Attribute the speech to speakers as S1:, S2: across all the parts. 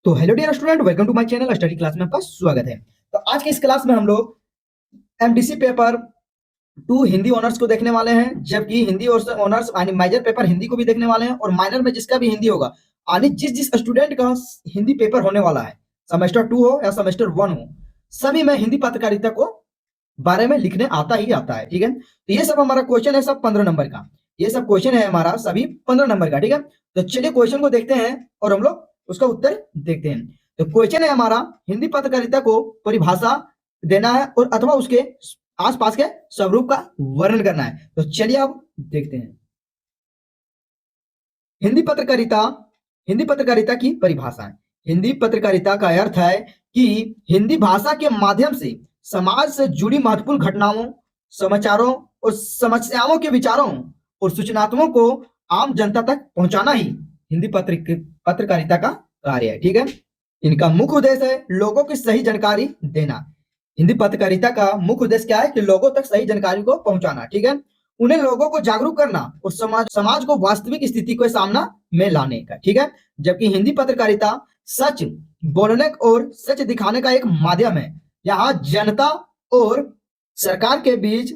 S1: तो hello dear student, welcome to my channel study class में आपका स्वागत है। तो आज के इस क्लास में हम लोग एमडीसी पेपर 2 हिंदी ऑनर्स को देखने वाले हैं, जबकि हिंदी और ऑनर्स यानी मेजर पेपर हिंदी को भी देखने वाले हैं और माइनर में जिसका भी हिंदी होगा यानी जिस जिस स्टूडेंट का हिंदी पेपर होने वाला है, सेमेस्टर 2 हो या सेमेस्टर 1 हो, सभी में हिंदी पत्रकारिता को बारे में लिखने आता ही आता है। ठीक है, तो ये सब हमारा क्वेश्चन है, सब 15 नंबर का। ये सब क्वेश्चन है हमारा सभी 15 नंबर का। ठीक है, तो चलिए क्वेश्चन को देखते हैं और हम लोग उसका उत्तर देखते हैं। तो क्वेश्चन है हमारा, हिंदी पत्रकारिता को परिभाषा देना है और अथवा उसके आसपास के स्वरूप का वर्णन करना है। तो चलिए अब देखते हैं। हिंदी पत्रकारिता, हिंदी पत्रकारिता की परिभाषा है। हिंदी पत्रकारिता का अर्थ है कि हिंदी भाषा के माध्यम से समाज से जुड़ी महत्वपूर्ण घटनाओं, समाचारों और समस्याओं के विचारों और सूचनात्मकों को आम जनता तक पहुंचाना ही हिंदी पत्रकारिता का कार्य है। ठीक है, इनका मुख्य उद्देश्य है लोगों की सही जानकारी देना। हिंदी पत्रकारिता का मुख्य उद्देश्य क्या है कि लोगों तक सही जानकारी को पहुंचाना। ठीक है, उन्हें लोगों को जागरूक करना और समाज को वास्तविक स्थिति के सामना में लाने का। ठीक है, जबकि हिंदी पत्रकारिता सच बोलने और सच दिखाने का एक माध्यम है। यहाँ और सरकार के बीच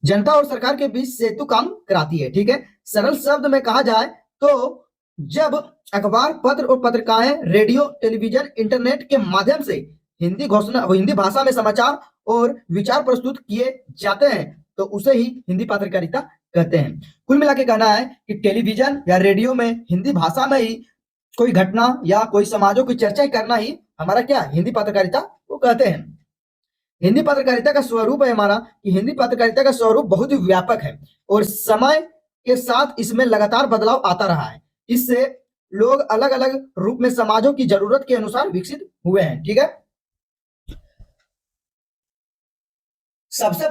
S1: जनता और सरकार के बीच सेतु काम कराती है। ठीक है, सरल शब्द में कहा जाए तो जब अखबार, पत्र और पत्रिकाएं, रेडियो, टेलीविजन, इंटरनेट के माध्यम से हिंदी भाषा में समाचार और विचार प्रस्तुत किए जाते हैं तो उसे ही हिंदी पत्रकारिता कहते हैं। कुल मिला के कहना है कि टेलीविजन या रेडियो में हिंदी भाषा में ही कोई घटना या कोई समाजों की चर्चा करना ही हमारा क्या हिंदी पत्रकारिता को कहते हैं। हिंदी पत्रकारिता का स्वरूप है हमारा कि हिंदी पत्रकारिता का स्वरूप बहुत ही व्यापक है और समय के साथ इसमें लगातार बदलाव आता रहा है। इससे लोग अलग अलग रूप में समाजों की जरूरत के अनुसार विकसित हुए हैं। ठीक है, सबसे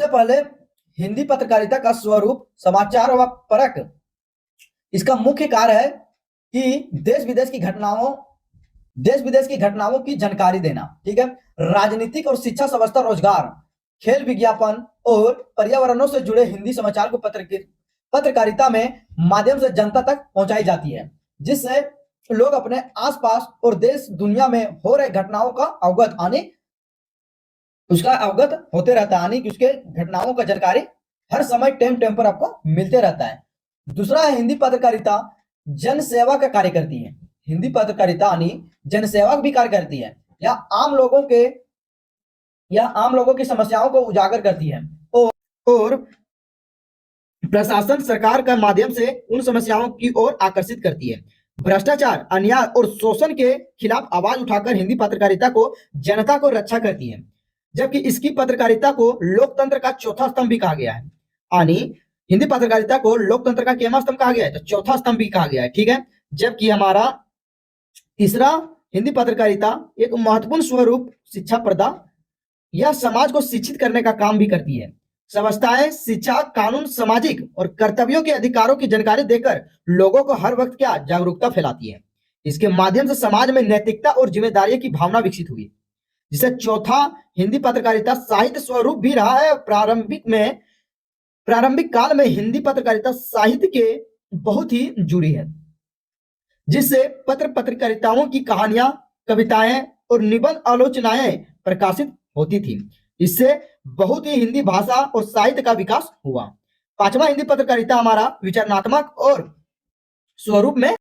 S1: पहले हिंदी पत्रकारिता का स्वरूप समाचार व परक। इसका मुख्य कार्य है कि देश विदेश की घटनाओं की जानकारी देना। ठीक है, राजनीतिक और शिक्षा, व्यवस्था, रोजगार, खेल, विज्ञापन और पर्यावरणों से जुड़े हिंदी समाचार को पत्रकारिता में माध्यम से जनता तक पहुंचाई जाती है, जिससे लोग अपने आसपास और देश दुनिया में हो रहे घटनाओं का अवगत होते रहता है, यानी कि उसके घटनाओं का जानकारी हर समय टाइम पर आपको मिलते रहता है। दूसरा है, हिंदी पत्रकारिता जन सेवा का कार्य करती है। हिंदी पत्रकारिता यानी जन सेवा भी कार्य करती है या आम लोगों की समस्याओं को उजागर करती है और प्रशासन, सरकार का माध्यम से उन समस्याओं की ओर आकर्षित करती है। भ्रष्टाचार, अन्याय और शोषण के खिलाफ आवाज उठाकर हिंदी पत्रकारिता को जनता को रक्षा करती है, जबकि इसकी पत्रकारिता को लोकतंत्र का चौथा स्तंभ भी कहा गया है। यानी हिंदी पत्रकारिता को लोकतंत्र का केमा स्तंभ कहा गया है तो चौथा स्तंभ भी कहा गया है। ठीक है, जबकि हमारा तीसरा, हिंदी पत्रकारिता एक महत्वपूर्ण स्वरूप शिक्षा प्रदान या समाज को शिक्षित करने का काम भी करती है। व्यवस्थाएं, शिक्षा, कानून, सामाजिक और कर्तव्यों के अधिकारों की जानकारी देकर लोगों को हर वक्त क्या जागरूकता फैलाती है। इसके माध्यम से समाज में नैतिकता और जिम्मेदारी की भावना विकसित हुई। जिसे चौथा, हिंदी पत्रकारिता साहित्य स्वरूप भी रहा है। प्रारंभिक काल में हिंदी पत्रकारिता साहित्य के बहुत ही जुड़ी है, जिससे पत्रकारिताओं की कहानियां, कविताएं और निबंध आलोचनाएं प्रकाशित होती थी। इससे बहुत ही हिंदी भाषा और साहित्य का विकास हुआ। पांचवा, हिंदी पत्रकारिता हमारा विचारणात्मक और स्वरूप में